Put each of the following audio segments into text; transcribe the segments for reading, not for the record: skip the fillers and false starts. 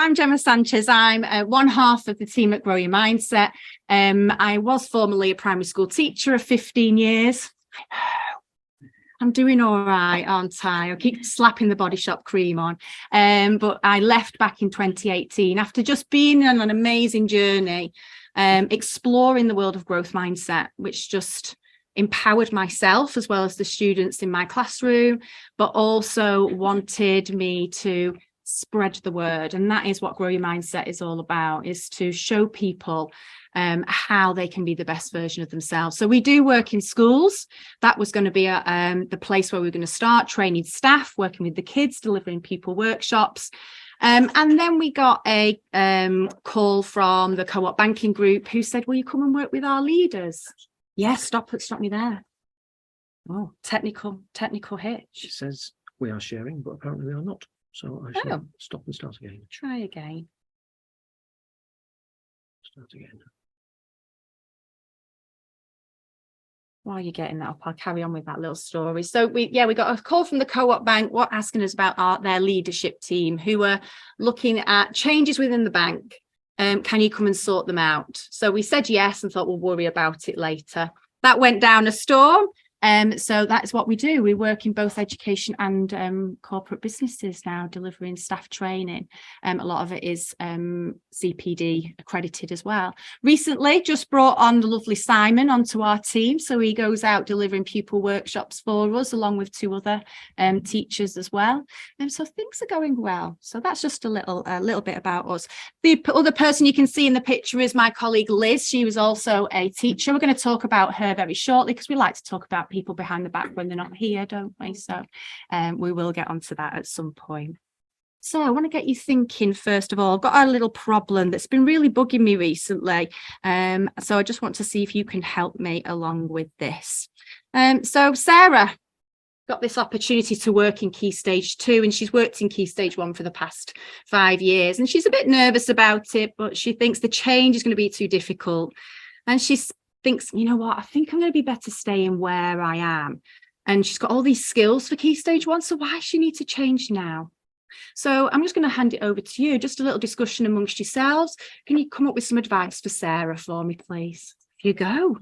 I'm Gemma Sanchez. I'm one half of the team at Grow Your Mindset. I was formerly a primary school teacher of 15 years. I know. I'm doing all right, aren't I? I keep slapping the Body Shop cream on. But I left back in 2018 after just being on an amazing journey, exploring the world of growth mindset, which just empowered myself as well as the students in my classroom, but also wanted me to spread the word. And that is what Grow Your Mindset is all about, is to show people how they can be the best version of themselves. So we do work in schools. That was going to be the place where we're going to start training staff, working with the kids, delivering people workshops. And then we got a call from the Co-op Banking Group who said, will you come and work with our leaders? Yes, stop me there. Oh, technical hitch. It says we are sharing, but apparently we are not. So I shall stop and start again. Try again. Start again. While you're getting that up, I'll carry on with that little story. So we got a call from the Co-op Bank, asking us about their leadership team who were looking at changes within the bank. Can you come and sort them out? So we said yes and thought we'll worry about it later. That went down a storm. So that's what we do. We work in both education and corporate businesses now, delivering staff training. A lot of it is CPD accredited as well. Recently, just brought on the lovely Simon onto our team. So he goes out delivering pupil workshops for us, along with two other teachers as well. And so things are going well. So that's just a little bit about us. The other person you can see in the picture is my colleague Liz. She was also a teacher. We're going to talk about her very shortly because we like to talk about people behind the back when they're not here, don't we? So we will get onto that at some point. So I want to get you thinking, first of all. I've got a little problem that's been really bugging me recently. So I just want to see if you can help me along with this. So Sarah got this opportunity to work in Key Stage 2, and she's worked in Key Stage 1 for the past 5 years. And she's a bit nervous about it, but she thinks the change is going to be too difficult. And she's thinks, you know what, I think I'm going to be better staying where I am. And she's got all these skills for Key Stage 1, so why does she need to change now? So I'm just going to hand it over to you, just a little discussion amongst yourselves. Can you come up with some advice for Sarah for me, please? Here you go.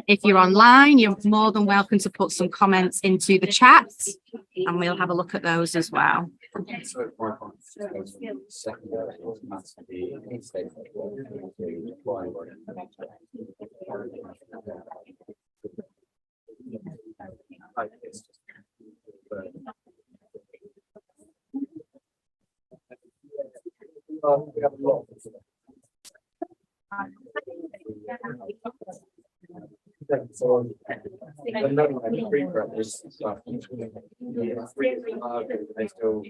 If you're online, you're more than welcome to put some comments into the chat, and we'll have a look at those as well. We have a lot. So pre-practice stuff. They still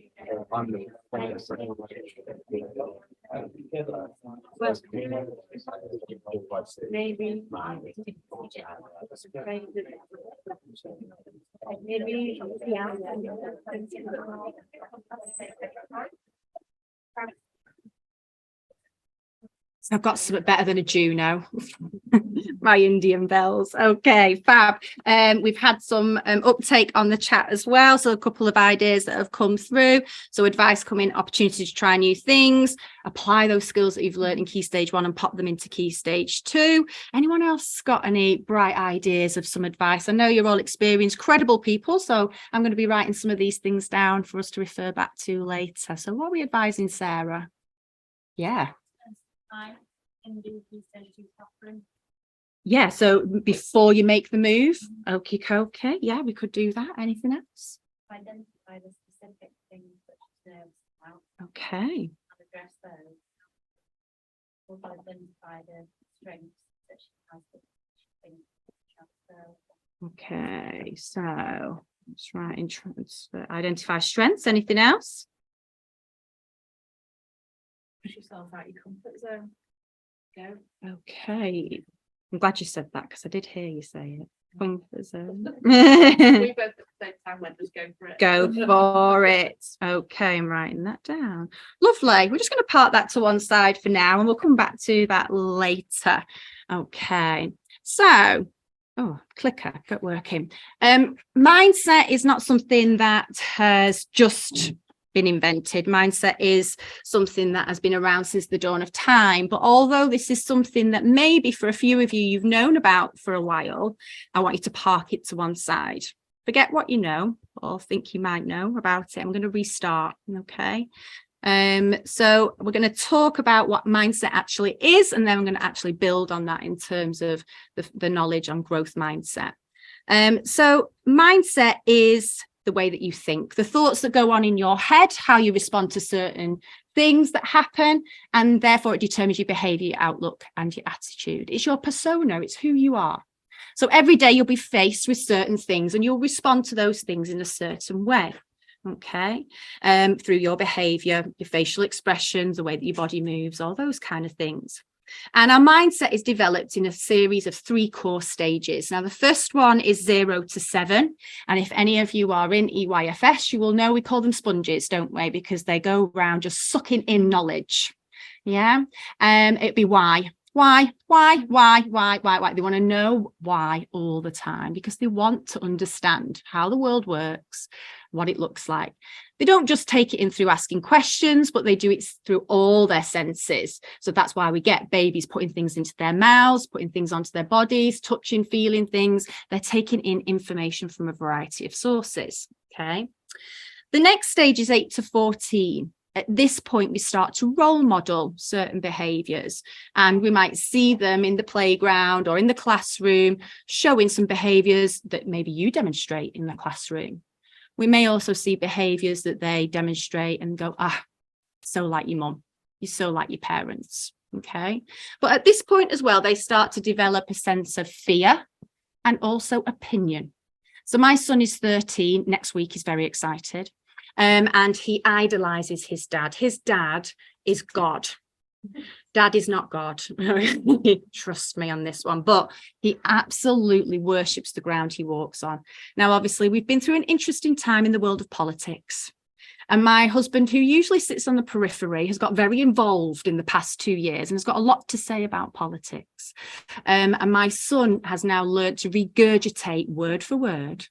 I've got something better than a Juno. My Indian bells. Okay, fab. We've had some uptake on the chat as well. So a couple of ideas that have come through. So advice coming, opportunity to try new things, apply those skills that you've learned in Key Stage 1 and pop them into Key Stage 2. Anyone else got any bright ideas of some advice? I know you're all experienced, credible people. So I'm going to be writing some of these things down for us to refer back to later. So what are we advising, Sarah? Yeah. Yeah, so before you make the move, okay, yeah, we could do that. Anything else? Identify the specific things that she's nervous about. Okay. And address those. Also identify the strengths that she has that she thinks she has. Okay, so let's write in transfer. Identify strengths. Anything else? Push yourself out your comfort zone. Go. Okay. I'm glad you said that because I did hear you say it. Comfort zone. We both at the same time went, just go for it. Go for it. Okay, I'm writing that down. Lovely. We're just going to park that to one side for now and we'll come back to that later. Okay. So Oh, clicker, got working. Mindset is not something that has just been invented. Mindset is something that has been around since the dawn of time. But although this is something that maybe for a few of you, you've known about for a while, I want you to park it to one side. Forget what you know or think you might know about it. I'm going to restart. Okay. So we're going to talk about what mindset actually is, and then we're going to actually build on that in terms of the knowledge on growth mindset. So mindset is the way that you think, the thoughts that go on in your head, how you respond to certain things that happen, and therefore it determines your behavior, your outlook, and your attitude. It's your persona, it's who you are. So every day you'll be faced with certain things and you'll respond to those things in a certain way. Okay, through your behavior, your facial expressions, the way that your body moves, all those kind of things. And our mindset is developed in a series of 3 core stages. Now, the first one is 0 to 7. And if any of you are in EYFS, you will know we call them sponges, don't we? Because they go around just sucking in knowledge. Yeah. It'd be why. Why? They want to know why all the time because they want to understand how the world works, what it looks like. They don't just take it in through asking questions, but they do it through all their senses. So that's why we get babies putting things into their mouths, putting things onto their bodies, touching, feeling things. They're taking in information from a variety of sources. Okay. The next stage is 8 to 14. At this point, we start to role model certain behaviors, and we might see them in the playground or in the classroom, showing some behaviors that maybe you demonstrate in the classroom. We may also see behaviors that they demonstrate and go, so like your mum, you're so like your parents. Okay. But at this point as well, they start to develop a sense of fear and also opinion. So my son is 13. Next week, he's very excited. And he idolizes his dad. His dad is God. Dad is not God. Trust me on this one. But he absolutely worships the ground he walks on. Now, obviously, we've been through an interesting time in the world of politics. And my husband, who usually sits on the periphery, has got very involved in the past 2 years and has got a lot to say about politics. And my son has now learned to regurgitate word for word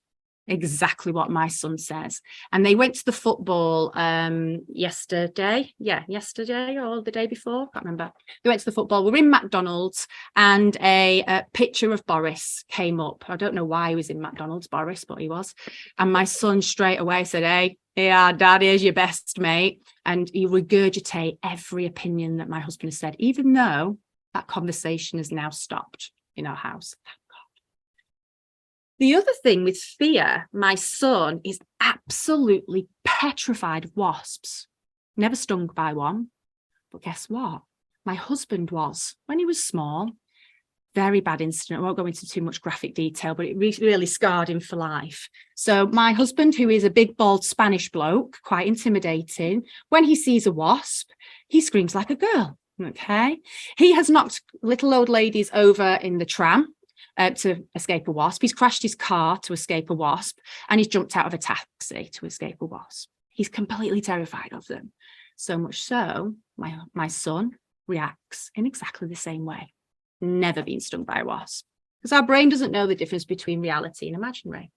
exactly what my son says. And they went to the football yesterday or the day before, can't remember. They went to the football. We're in McDonald's and a picture of Boris came up. I don't know why he was in McDonald's, Boris, but he was. And my son straight away said, hey, yeah, Dad, here's your best mate. And he regurgitate every opinion that my husband has said, even though that conversation has now stopped in our house. The other thing with fear, my son is absolutely petrified of wasps. Never stung by one. But guess what? My husband was when he was small. Very bad incident. I won't go into too much graphic detail, but it really scarred him for life. So my husband, who is a big, bald Spanish bloke, quite intimidating, when he sees a wasp, he screams like a girl. Okay. He has knocked little old ladies over in the tram to escape a wasp. He's crashed his car to escape a wasp, and he's jumped out of a taxi to escape a wasp. He's completely terrified of them. So much so, my son reacts in exactly the same way. Never been stung by a wasp, because our brain doesn't know the difference between reality and imaginary.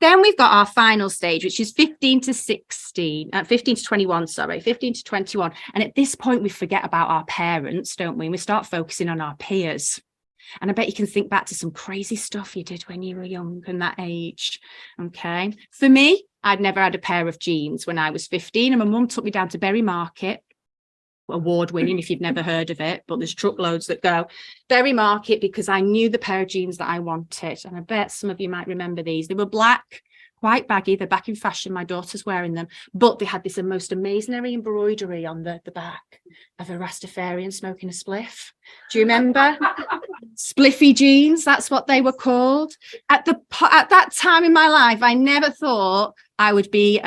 Then we've got our final stage, which is 15 to 21. And at this point, we forget about our parents, don't we? And we start focusing on our peers. And I bet you can think back to some crazy stuff you did when you were young and that age. Okay. For me, I'd never had a pair of jeans when I was 15, and my mum took me down to Berry Market, award-winning if you've never heard of it, but there's truckloads that go. Berry Market, because I knew the pair of jeans that I wanted. And I bet some of you might remember these. They were black, quite baggy. They're back in fashion. My daughter's wearing them. But they had this most amazing embroidery on the back of a Rastafarian smoking a spliff. Do you remember? Spliffy jeans, that's what they were called. At that time in my life, I never thought I would be,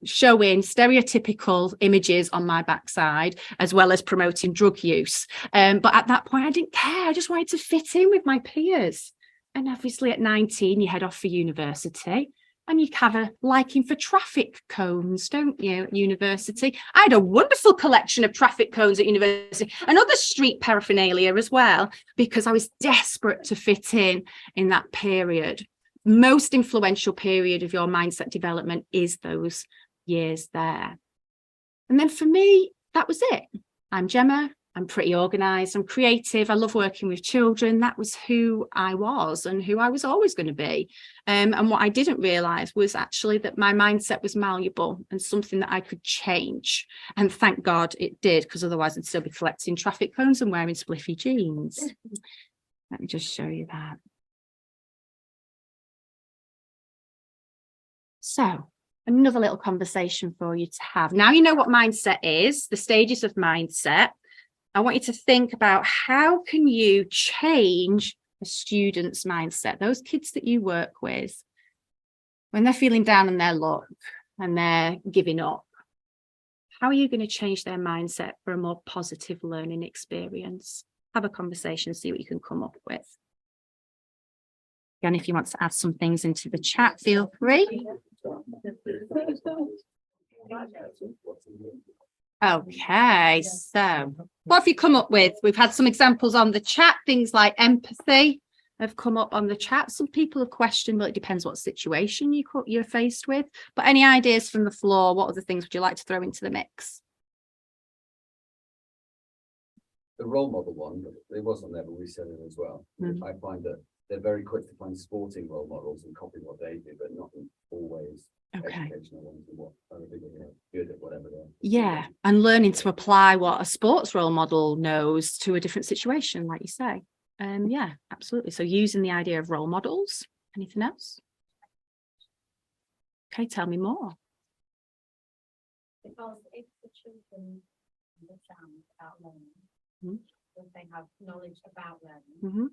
showing stereotypical images on my backside, as well as promoting drug use. But at that point, I didn't care. I just wanted to fit in with my peers. And obviously at 19, you head off for university. And you have a liking for traffic cones, don't you, at university? I had a wonderful collection of traffic cones at university and other street paraphernalia as well, because I was desperate to fit in that period. Most influential period of your mindset development is those years there. And then for me, that was it. I'm Gemma. I'm pretty organised. I'm creative. I love working with children. That was who I was and who I was always going to be. And what I didn't realise was actually that my mindset was malleable and something that I could change. And thank God it did, because otherwise I'd still be collecting traffic cones and wearing spliffy jeans. Let me just show you that. So another little conversation for you to have. Now you know what mindset is, the stages of mindset. I want you to think about how can you change a student's mindset, those kids that you work with, when they're feeling down on their luck and they're giving up. How are you going to change their mindset for a more positive learning experience? Have a conversation, see what you can come up with. Again, if you want to add some things into the chat, feel free. Okay, so what have you come up with? We've had some examples on the chat, things like empathy have come up on the chat. Some people have questioned, but it depends what situation you're faced with. But any ideas from the floor? What other things would you like to throw into the mix? The role model one, it wasn't there, but we said it as well. I find that they're very quick to find sporting role models and copy what they do, but not always educational ones and what other people are good at whatever they're. Yeah, and learning to apply what a sports role model knows to a different situation, like you say. Yeah, absolutely. So using the idea of role models. Anything else? Okay, tell me more. Because if the children understand about learning, if they have knowledge about learning,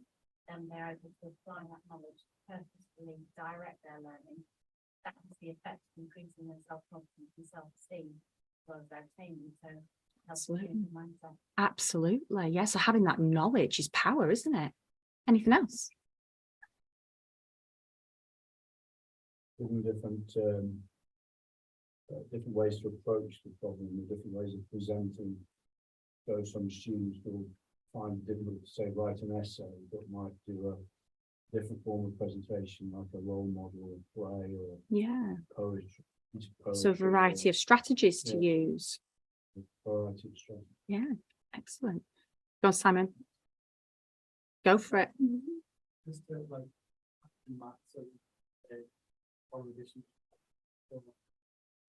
then they're able to apply that knowledge purposefully, direct their learning. That has the effect of increasing their self-confidence and self-esteem as well as their attainment. So absolutely. Absolutely. Yeah. So having that knowledge is power, isn't it? Anything else? Different ways to approach the problem, different ways of presenting. So some students will find it difficult to say write an essay, but might do a different form of presentation, like a role model or play or poetry. So a variety of strategies to use. Variety of strategies. Yeah, excellent. Go on, Simon. Go for it. Just like maths and correlation,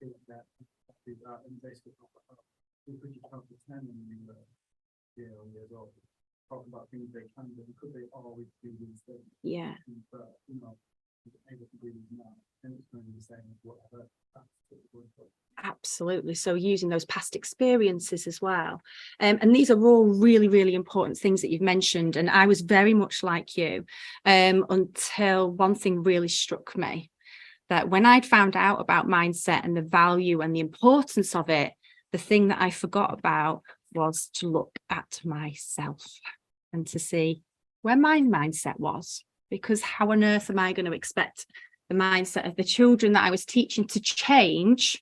and basically could you count to 10 and years old, talk about things they can do, could they always do these things? Yeah. But able to do these now, and it's going to be the same as whatever. Absolutely. So using those past experiences as well. And these are all really, really important things that you've mentioned. And I was very much like you until one thing really struck me, that when I'd found out about mindset and the value and the importance of it, the thing that I forgot about was to look at myself and to see where my mindset was, because how on earth am I going to expect the mindset of the children that I was teaching to change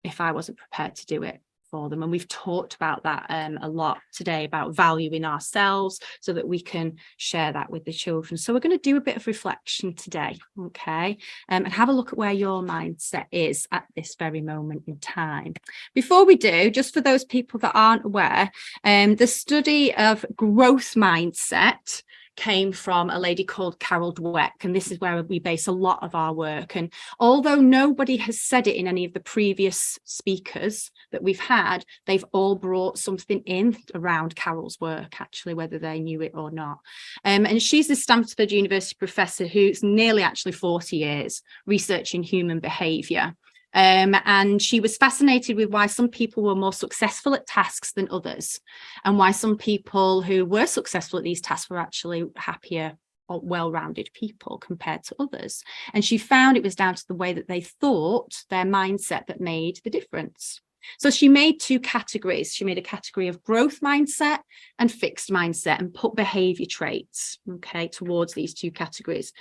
if I wasn't prepared to do it for them? And we've talked about that a lot today, about valuing ourselves so that we can share that with the children. So we're going to do a bit of reflection today, okay, and have a look at where your mindset is at this very moment in time. Before we do, just for those people that aren't aware, the study of growth mindset came from a lady called Carol Dweck, and this is where we base a lot of our work. And although nobody has said it in any of the previous speakers that we've had, they've all brought something in around Carol's work, actually, whether they knew it or not. And she's a Stanford University professor who's nearly actually 40 years researching human behavior. And she was fascinated with why some people were more successful at tasks than others, and why some people who were successful at these tasks were actually happier or well-rounded people compared to others. And she found it was down to the way that they thought, their mindset, that made the difference. So she made two categories. She made a category of growth mindset and fixed mindset, and put behavior traits, okay, towards these two categories.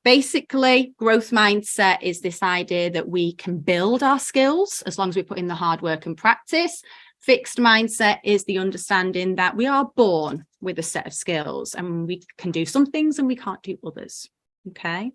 basically, growth mindset is this idea that we can build our skills as long as we put in the hard work and practice. Fixed mindset is the understanding that we are born with a set of skills and we can do some things and we can't do others. Okay.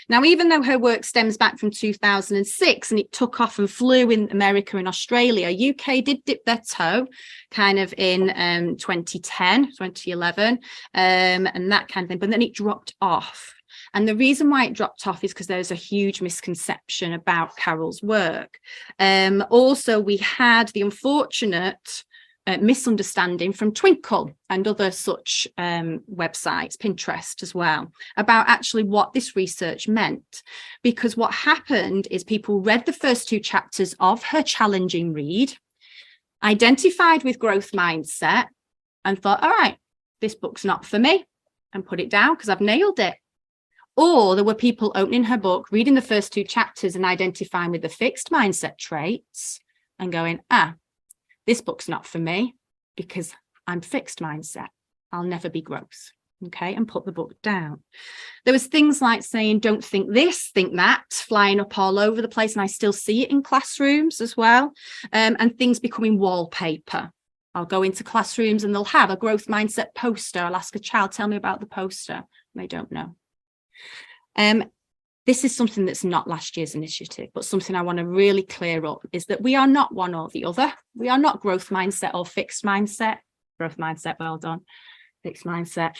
Now, even though her work stems back from 2006 and it took off and flew in America and Australia, UK did dip their toe kind of in 2010, 2011, and that kind of thing. But then it dropped off. And the reason why it dropped off is because there's a huge misconception about Carol's work. Also, we had the unfortunate misunderstanding from Twinkle and other such websites, Pinterest as well, about actually what this research meant. Because what happened is people read the first 2 chapters of her challenging read, identified with growth mindset, and thought, all right, this book's not for me, and put it down because I've nailed it. Or there were people opening her book, reading the first 2 chapters and identifying with the fixed mindset traits and going, this book's not for me because I'm fixed mindset. I'll never be growth. Okay, and put the book down. There was things like saying, don't think this, think that, flying up all over the place. And I still see it in classrooms as well. And things becoming wallpaper. I'll go into classrooms and they'll have a growth mindset poster. I'll ask a child, tell me about the poster. They don't know. This is something that's not last year's initiative, but something I want to really clear up is that we are not one or the other. We are not growth mindset or fixed mindset. Growth mindset, well done. Fixed mindset.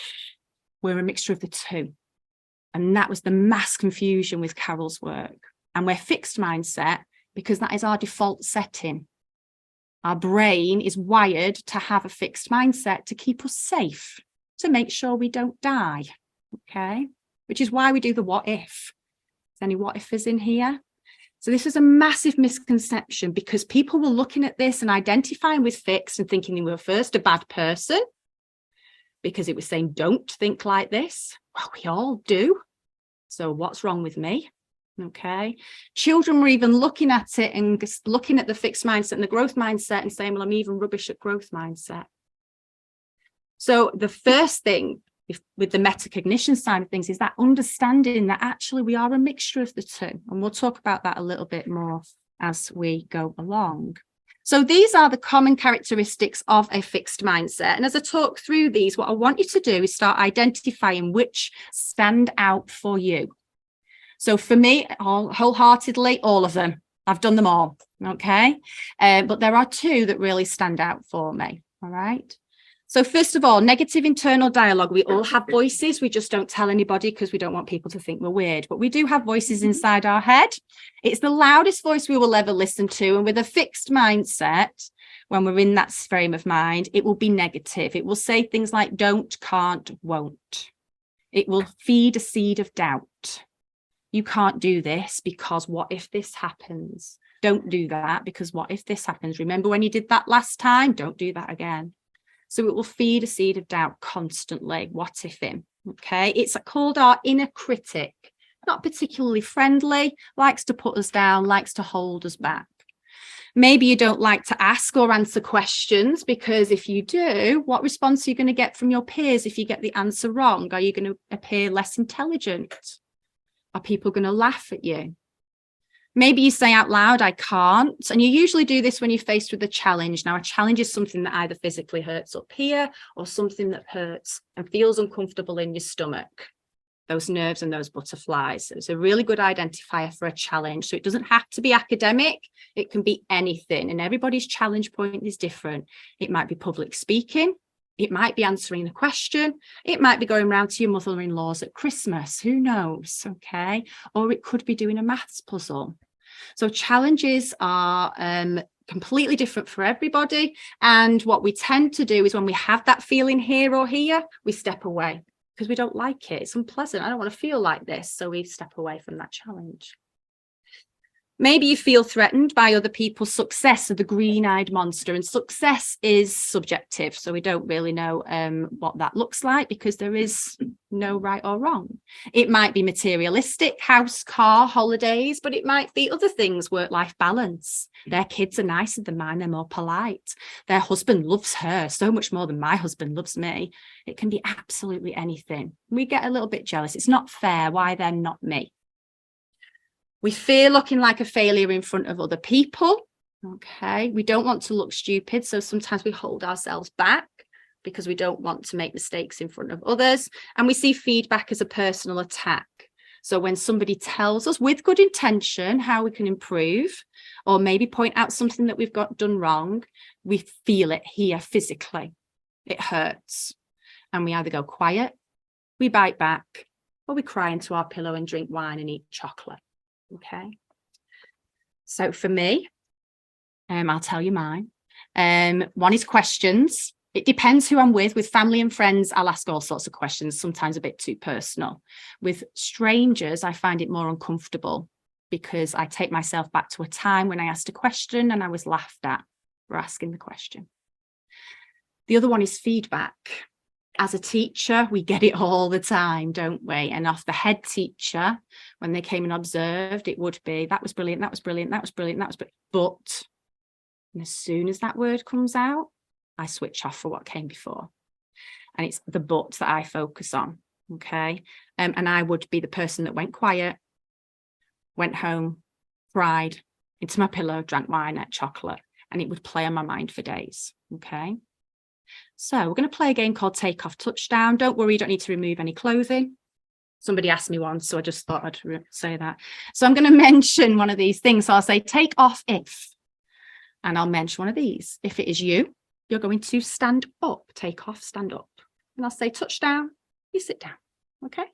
We're a mixture of the two. And that was the mass confusion with Carol's work. And we're fixed mindset because that is our default setting. Our brain is wired to have a fixed mindset to keep us safe, to make sure we don't die. Okay, which is why we do the what if. Any what ifs in here? So this is a massive misconception because people were looking at this and identifying with fixed and thinking they were first a bad person because it was saying don't think like this. Well, we all do. So what's wrong with me? Okay. Children were even looking at it and looking at the fixed mindset and the growth mindset and saying, well, I'm even rubbish at growth mindset. So the first thing with the metacognition side of things is that understanding that actually we are a mixture of the two. And we'll talk about that a little bit more as we go along. So these are the common characteristics of a fixed mindset. And as I talk through these, what I want you to do is start identifying which stand out for you. So for me, wholeheartedly, all of them. I've done them all. Okay. But there are 2 that really stand out for me. All right. So first of all, negative internal dialogue. We all have voices. We just don't tell anybody because we don't want people to think we're weird. But we do have voices inside our head. It's the loudest voice we will ever listen to. And with a fixed mindset, when we're in that frame of mind, it will be negative. It will say things like don't, can't, won't. It will feed a seed of doubt. You can't do this because what if this happens? Don't do that because what if this happens? Remember when you did that last time? Don't do that again. So it will feed a seed of doubt constantly. What if him? Okay. It's called our inner critic. Not particularly friendly, likes to put us down, likes to hold us back. Maybe you don't like to ask or answer questions because if you do, what response are you going to get from your peers if you get the answer wrong? Are you going to appear less intelligent? Are people going to laugh at you? Maybe you say out loud, I can't. And you usually do this when you're faced with a challenge. Now, a challenge is something that either physically hurts up here or something that hurts and feels uncomfortable in your stomach. Those nerves and those butterflies. So it's a really good identifier for a challenge. So it doesn't have to be academic. It can be anything. And everybody's challenge point is different. It might be public speaking. It might be answering a question. It might be going around to your mother-in-law's at Christmas. Who knows? Okay. Or it could be doing a maths puzzle. So challenges are completely different for everybody. And what we tend to do is when we have that feeling here or here, we step away because we don't like it. It's unpleasant. I don't want to feel like this. So we step away from that challenge. Maybe you feel threatened by other people's success, or the green-eyed monster, and success is subjective. So we don't really know what that looks like, because there is no right or wrong. It might be materialistic, house, car, holidays, but it might be other things, work-life balance. Their kids are nicer than mine, they're more polite. Their husband loves her so much more than my husband loves me. It can be absolutely anything. We get a little bit jealous. It's not fair. Why they're not me? We fear looking like a failure in front of other people. Okay. We don't want to look stupid. So sometimes we hold ourselves back because we don't want to make mistakes in front of others. And we see feedback as a personal attack. So when somebody tells us with good intention how we can improve, or maybe point out something that we've got done wrong, we feel it here physically. It hurts. And we either go quiet, we bite back, or we cry into our pillow and drink wine and eat chocolate. Okay. So for me, I'll tell you mine. One is questions. It depends who I'm with. With family and friends, I'll ask all sorts of questions, sometimes a bit too personal. With strangers, I find it more uncomfortable because I take myself back to a time when I asked a question and I was laughed at for asking the question. The other one is feedback. As a teacher, we get it all the time, don't we? And off the head teacher, when they came and observed, it would be, that was brilliant, that was brilliant, that was brilliant, that was brilliant. But and as soon as that word comes out, I switch off for what came before. And it's the but that I focus on, okay? And I would be the person that went quiet, went home, cried into my pillow, drank wine, ate chocolate, and it would play on my mind for days, okay? So we're going to play a game called Take Off Touchdown. Don't worry, you don't need to remove any clothing. Somebody asked me once, so I just thought I'd say that. So I'm going to mention one of these things. So I'll say take off if, and I'll mention one of these. If it is you, you're going to stand up, take off, stand up. And I'll say touchdown, you sit down. Okay.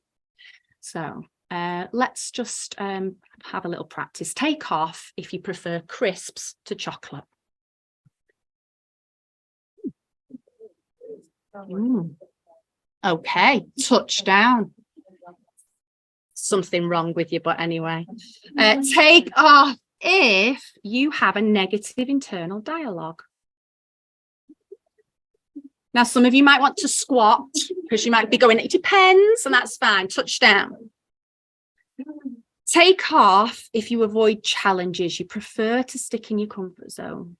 So let's just have a little practice. Take off if you prefer crisps to chocolate. Okay, touchdown. Something wrong with you, but anyway. Take off if you have a negative internal dialogue. Now, some of you might want to squat because you might be going, it depends, and that's fine. Touchdown. Take off if you avoid challenges. You prefer to stick in your comfort zone.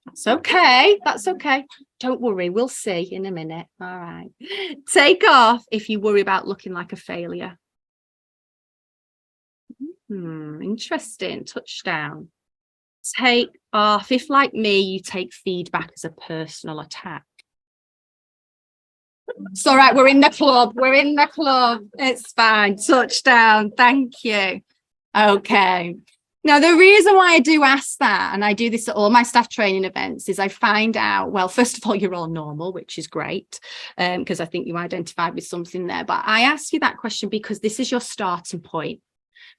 That's okay. That's okay. Don't worry. We'll see in a minute. All right. Take off if you worry about looking like a failure. Interesting. Touchdown. Take off if, like me, you take feedback as a personal attack. It's all right. We're in the club. We're in the club. It's fine. Touchdown. Thank you. Okay. Now, the reason why I do ask that, and I do this at all my staff training events, is I find out, well, first of all, you're all normal, which is great, because I think you identified with something there. But I ask you that question because this is your starting point.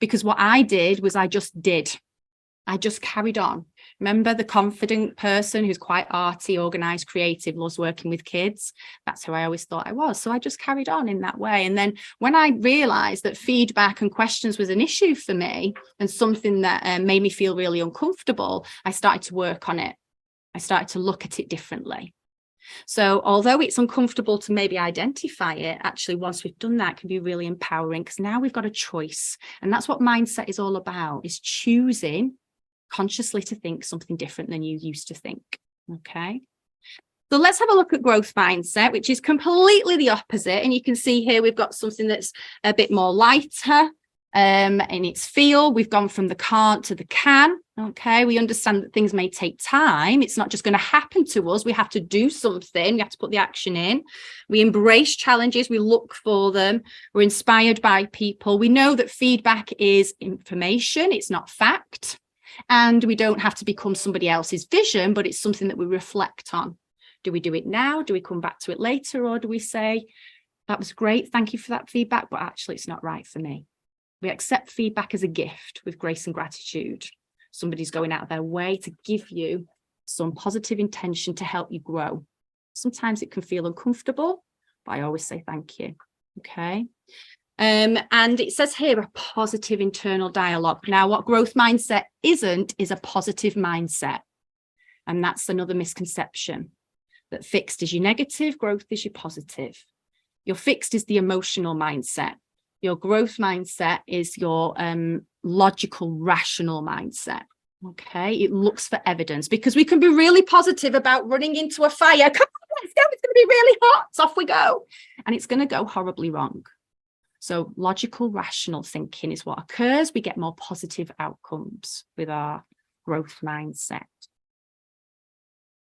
Because what I did was I just carried on. Remember the confident person who's quite arty, organized, creative, loves working with kids? That's who I always thought I was. So I just carried on in that way. And then when I realized that feedback and questions was an issue for me and something that made me feel really uncomfortable, I started to work on it. I started to look at it differently. So although it's uncomfortable to maybe identify it, actually, once we've done that, it can be really empowering because now we've got a choice. And that's what mindset is all about, is choosing consciously to think something different than you used to think. Okay. So let's have a look at growth mindset, which is completely the opposite. And you can see here we've got something that's a bit more lighter in its feel. We've gone from the can't to the can. Okay. We understand that things may take time. It's not just going to happen to us. We have to do something. We have to put the action in. We embrace challenges. We look for them. We're inspired by people. We know that feedback is information. It's not fact. And we don't have to become somebody else's vision, but it's something that we reflect on. Do we do it now? Do we come back to it later? Or do we say, that was great, thank you for that feedback, but actually it's not right for me? We accept feedback as a gift with grace and gratitude. Somebody's going out of their way to give you some positive intention to help you grow. Sometimes it can feel uncomfortable, but I always say thank you. Okay. And it says here a positive internal dialogue. Now, what growth mindset isn't is a positive mindset. And that's another misconception, that fixed is your negative, growth is your positive. Your fixed is the emotional mindset. Your growth mindset is your logical, rational mindset. Okay, it looks for evidence, because we can be really positive about running into a fire. Come on, let's go. It's going to be really hot. Off we go. And it's going to go horribly wrong. So logical, rational thinking is what occurs. We get more positive outcomes with our growth mindset.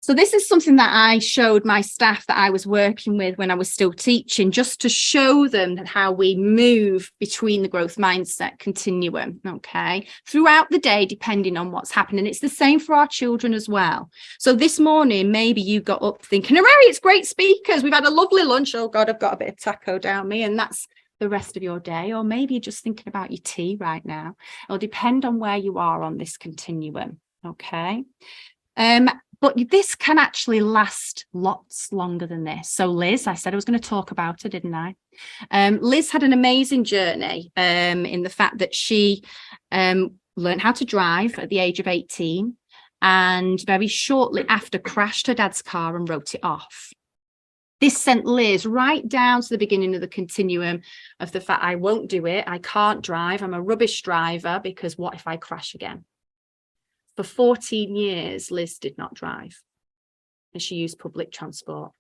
So this is something that I showed my staff that I was working with when I was still teaching, just to show them that how we move between the growth mindset continuum, okay, throughout the day, depending on what's happening. It's the same for our children as well. So this morning, maybe you got up thinking, hooray, it's great speakers. We've had a lovely lunch. Oh God, I've got a bit of taco down me. And that's the rest of your day. Or maybe you're just thinking about your tea right now. It'll depend on where you are on this continuum, okay? But this can actually last lots longer than this. So Liz, I said I was going to talk about her, didn't I? Liz had an amazing journey in the fact that she learned how to drive at the age of 18, and very shortly after crashed her dad's car and wrote it off. This sent Liz right down to the beginning of the continuum of the fact, I won't do it. I can't drive. I'm a rubbish driver, because what if I crash again? For 14 years, Liz did not drive, and she used public transport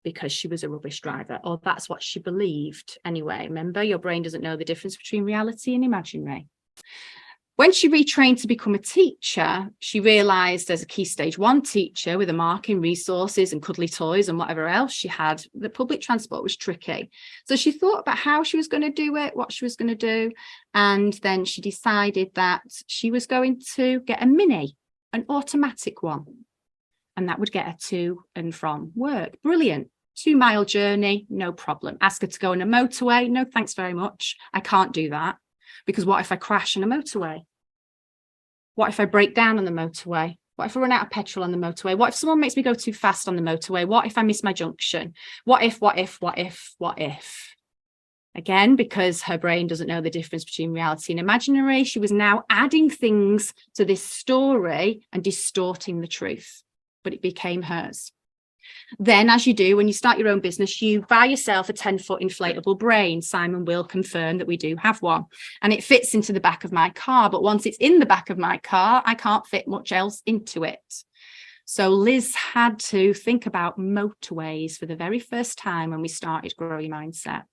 because she was a rubbish driver, or that's what she believed anyway. Remember, your brain doesn't know the difference between reality and imaginary. When she retrained to become a teacher, she realised as a Key Stage 1 teacher with a mark in resources and cuddly toys and whatever else she had, the public transport was tricky. So she thought about how she was going to do it, what she was going to do. And then she decided that she was going to get a Mini, an automatic one. And that would get her to and from work. Brilliant. 2-mile journey, no problem. Ask her to go on a motorway. No, thanks very much. I can't do that. Because what if I crash on a motorway? What if I break down on the motorway? What if I run out of petrol on the motorway? What if someone makes me go too fast on the motorway? What if I miss my junction? What if? Again, because her brain doesn't know the difference between reality and imaginary, she was now adding things to this story and distorting the truth, but it became hers. Then, as you do when you start your own business, you buy yourself a 10-foot inflatable brain. Simon will confirm that we do have one, and it fits into the back of my car. But once it's in the back of my car, I can't fit much else into it. So Liz had to think about motorways for the very first time when we started Grow Your Mindset.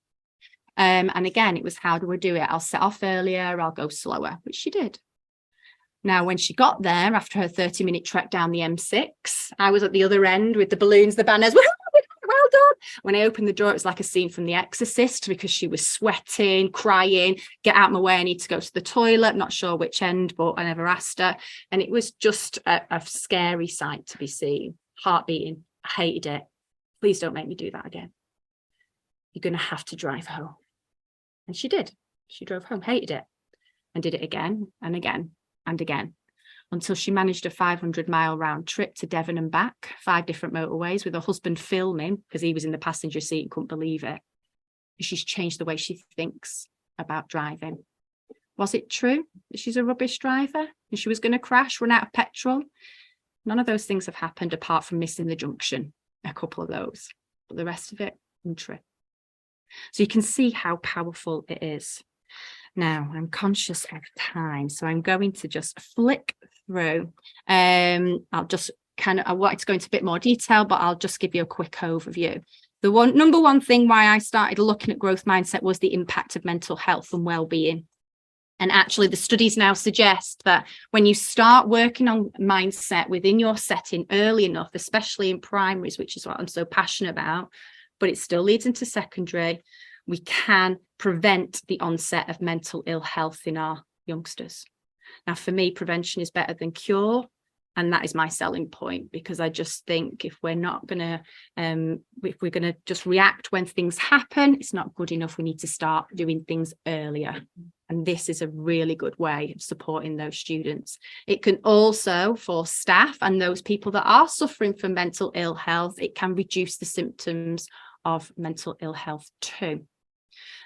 And again, it was, how do I do it? I'll set off earlier, I'll go slower, which she did. Now, when she got there, after her 30-minute trek down the M6, I was at the other end with the balloons, the banners. Well done. When I opened the door, it was like a scene from The Exorcist, because she was sweating, crying, get out of my way, I need to go to the toilet. Not sure which end, but I never asked her. And it was just a scary sight to be seen. Heart beating. I hated it. Please don't make me do that again. You're going to have to drive home. And she did. She drove home, hated it, and did it again and again and again, until she managed a 500-mile round trip to Devon and back, 5 different motorways, with her husband filming because he was in the passenger seat and couldn't believe it. She's changed the way she thinks about driving. Was it true that she's a rubbish driver and she was going to crash, run out of petrol? None of those things have happened apart from missing the junction, a couple of those, but the rest of it, untrue. So you can see how powerful it is. Now, I'm conscious of time, so I'm going to just flick through. I'll just I wanted to go into a bit more detail, but I'll just give you a quick overview. The number one thing why I started looking at growth mindset was the impact of mental health and well-being. And actually, the studies now suggest that when you start working on mindset within your setting early enough, especially in primaries, which is what I'm so passionate about, but it still leads into secondary, we can prevent the onset of mental ill health in our youngsters. Now, for me, prevention is better than cure. And that is my selling point, because I just think if we're not going to, if we're going to just react when things happen, it's not good enough. We need to start doing things earlier. And this is a really good way of supporting those students. It can also, for staff and those people that are suffering from mental ill health, it can reduce the symptoms of mental ill health too.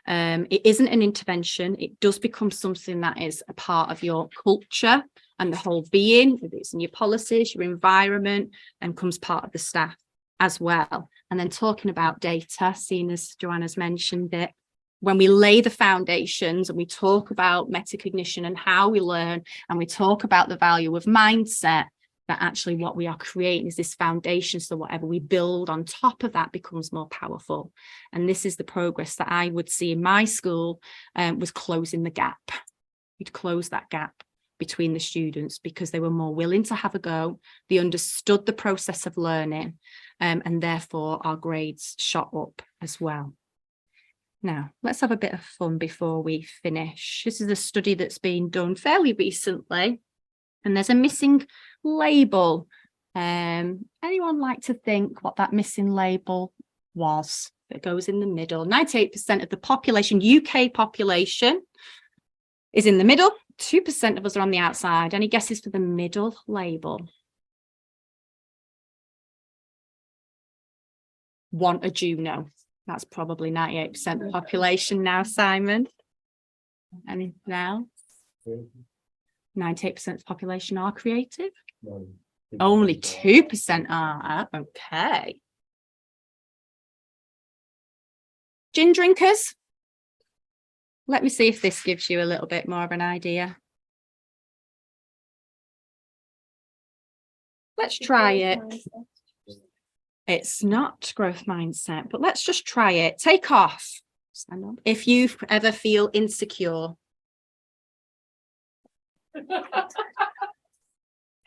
It isn't an intervention. It does become something that is a part of your culture and the whole being. It's in your policies, your environment, and comes part of the staff as well. And then talking about data, seeing as Joanna's mentioned it, when we lay the foundations and we talk about metacognition and how we learn, and we talk about the value of mindset, that actually what we are creating is this foundation. So whatever we build on top of that becomes more powerful. And this is the progress that I would see in my school, was closing the gap. We'd close that gap between the students because they were more willing to have a go. They understood the process of learning, and therefore our grades shot up as well. Now, let's have a bit of fun before we finish. This is a study that's been done fairly recently, and there's a missing label. Anyone like to think what that missing label was that goes in the middle? 98% of the population, UK population, is in the middle. 2% of us are on the outside. Any guesses for the middle label? Want a Juno? That's probably 98% of the population now, Simon. And now 98% of the population are creative. No. Only 2% are. Okay. Gin drinkers? Let me see if this gives you a little bit more of an idea. Let's try it. It's not growth mindset, but let's just try it. Take off. Stand up. If you ever feel insecure.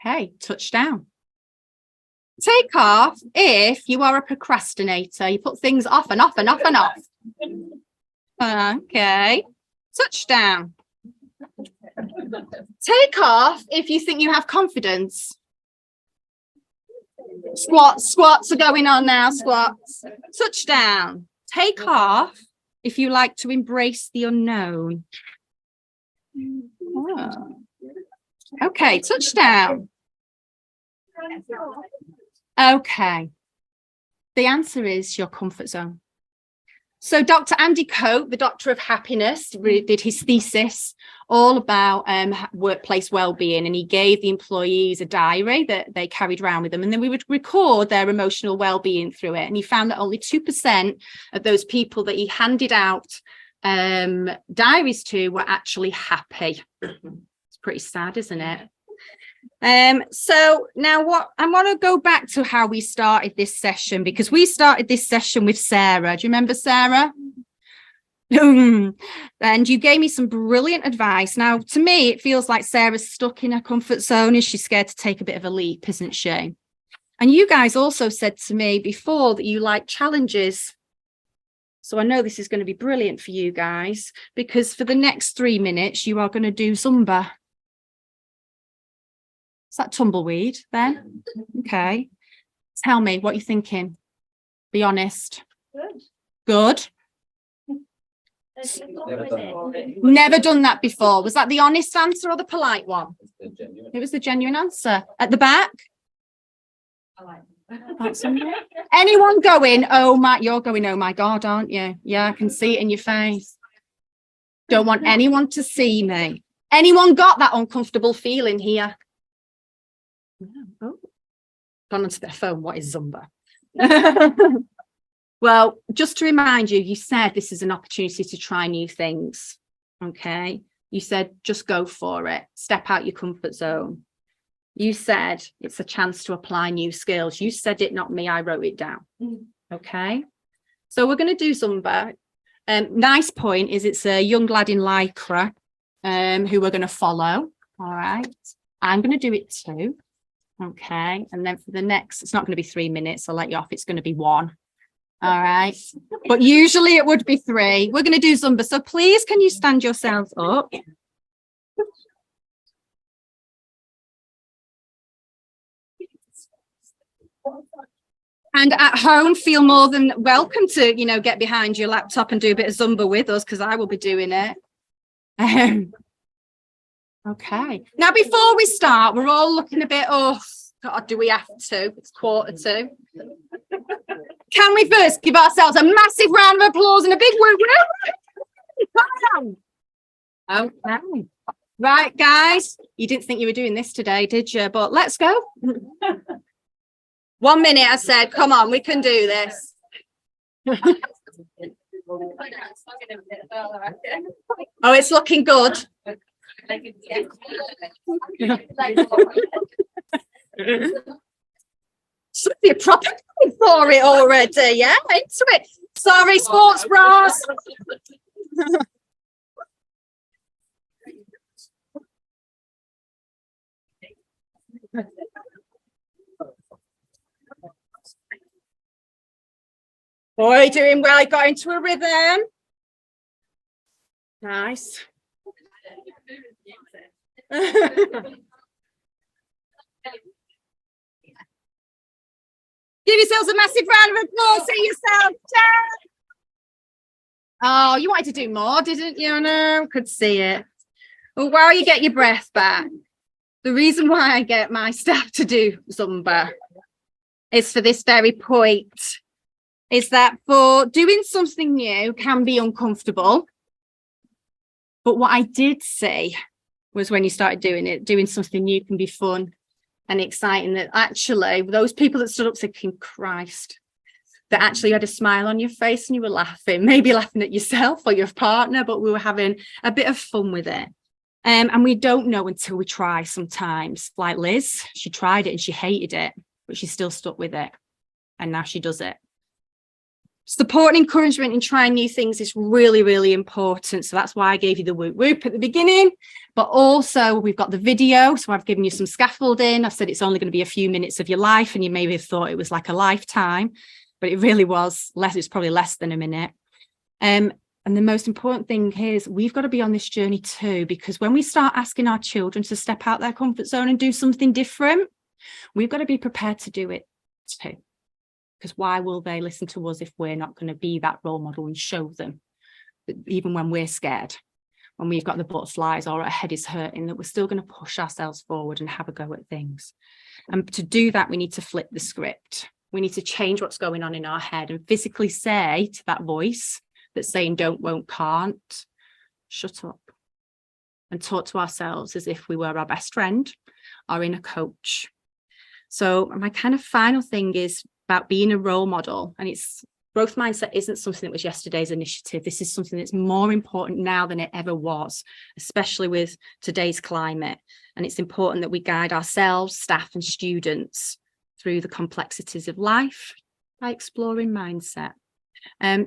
Hey, touchdown. Take off if you are a procrastinator. You put things off and off and off and off. Okay. Touchdown. Take off if you think you have confidence. Squats are going on now. Squats. Touchdown. Take off if you like to embrace the unknown. Oh. Okay, touchdown. Okay. The answer is your comfort zone. So Dr. Andy Cope, the Doctor of Happiness, did his thesis all about workplace well-being, and he gave the employees a diary that they carried around with them, and then we would record their emotional well-being through it. And he found that only 2% of those people that he handed out diaries to were actually happy. It's pretty sad, isn't it? So now I want to go back to how we started this session, because we started this session with Sarah. Do you remember Sarah? And you gave me some brilliant advice. Now, to me, it feels like Sarah's stuck in her comfort zone and she's scared to take a bit of a leap, isn't she? And you guys also said to me before that you like challenges. So I know this is going to be brilliant for you guys, because for the next 3 minutes, you are going to do Zumba. Is that tumbleweed then? Okay. Tell me what you're thinking. Be honest. Good. Never done that before. Was that the honest answer or the polite one? It was the genuine answer. At the back? Anyone going, oh my, you're going, oh my God, aren't you? Yeah, I can see it in your face. Don't want anyone to see me. Anyone got that uncomfortable feeling here? Oh, gone onto their phone. What is Zumba? Well, just to remind you, you said this is an opportunity to try new things. Okay. You said just go for it. Step out your comfort zone. You said it's a chance to apply new skills. You said it, not me. I wrote it down. Okay. So we're going to do Zumba. Nice point is it's a young lad in Lycra who we're going to follow. All right. I'm going to do it too. Okay, and then for the next, it's not going to be 3 minutes. I'll let you off. It's going to be 1. All right, but usually it would be 3. We're going to do Zumba. So please, can you stand yourselves up? And at home, feel more than welcome to, get behind your laptop and do a bit of Zumba with us, because I will be doing it. Okay. Now, before we start, we're all looking a bit, oh, God, do we have to? It's 1:45. Can we first give ourselves a massive round of applause and a big woo-woo? Okay. Right, guys, you didn't think you were doing this today, did you? But let's go. 1 minute, I said, come on, we can do this. Oh, it's looking good. Should be a proper for it already, yeah, into it. Sorry, sports bras. Boy, doing well. I got into a rhythm. Nice. Give yourselves a massive round of applause. See yourself. Oh, you wanted to do more, didn't you? I know, could see it. Well, while you get your breath back, the reason why I get my staff to do Zumba is for this very point, is that for doing something new can be uncomfortable. But what I did see was when you started doing it, doing something new can be fun and exciting, that actually those people that stood up thinking, Christ, that actually had a smile on your face and you were laughing, maybe laughing at yourself or your partner, but we were having a bit of fun with it. And we don't know until we try sometimes. Like Liz, she tried it and she hated it, but she still stuck with it. And now she does it. Support and encouragement in trying new things is really, really important. So that's why I gave you the whoop whoop at the beginning. But also we've got the video. So I've given you some scaffolding. I've said it's only going to be a few minutes of your life, and you maybe have thought it was like a lifetime, but it really was less. It's probably less than a minute. And the most important thing is we've got to be on this journey too, because when we start asking our children to step out their comfort zone and do something different, we've got to be prepared to do it too. Because why will they listen to us if we're not going to be that role model and show them that even when we're scared, when we've got the butterflies or our head is hurting, that we're still going to push ourselves forward and have a go at things. And to do that, we need to flip the script. We need to change what's going on in our head and physically say to that voice that's saying don't, won't, can't, shut up, and talk to ourselves as if we were our best friend, our inner coach. So my kind of final thing is about being a role model, and it's growth mindset isn't something that was yesterday's initiative. This is something that's more important now than it ever was, especially with today's climate. And it's important that we guide ourselves, staff and students through the complexities of life by exploring mindset.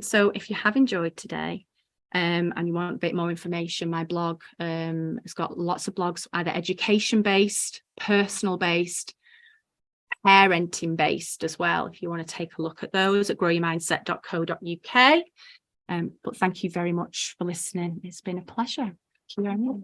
So if you have enjoyed today and you want a bit more information, my blog has got lots of blogs, either education based, personal based, parenting based as well, if you want to take a look at those at growyourmindset.co.uk. But thank you very much for listening. It's been a pleasure. Thank you very much.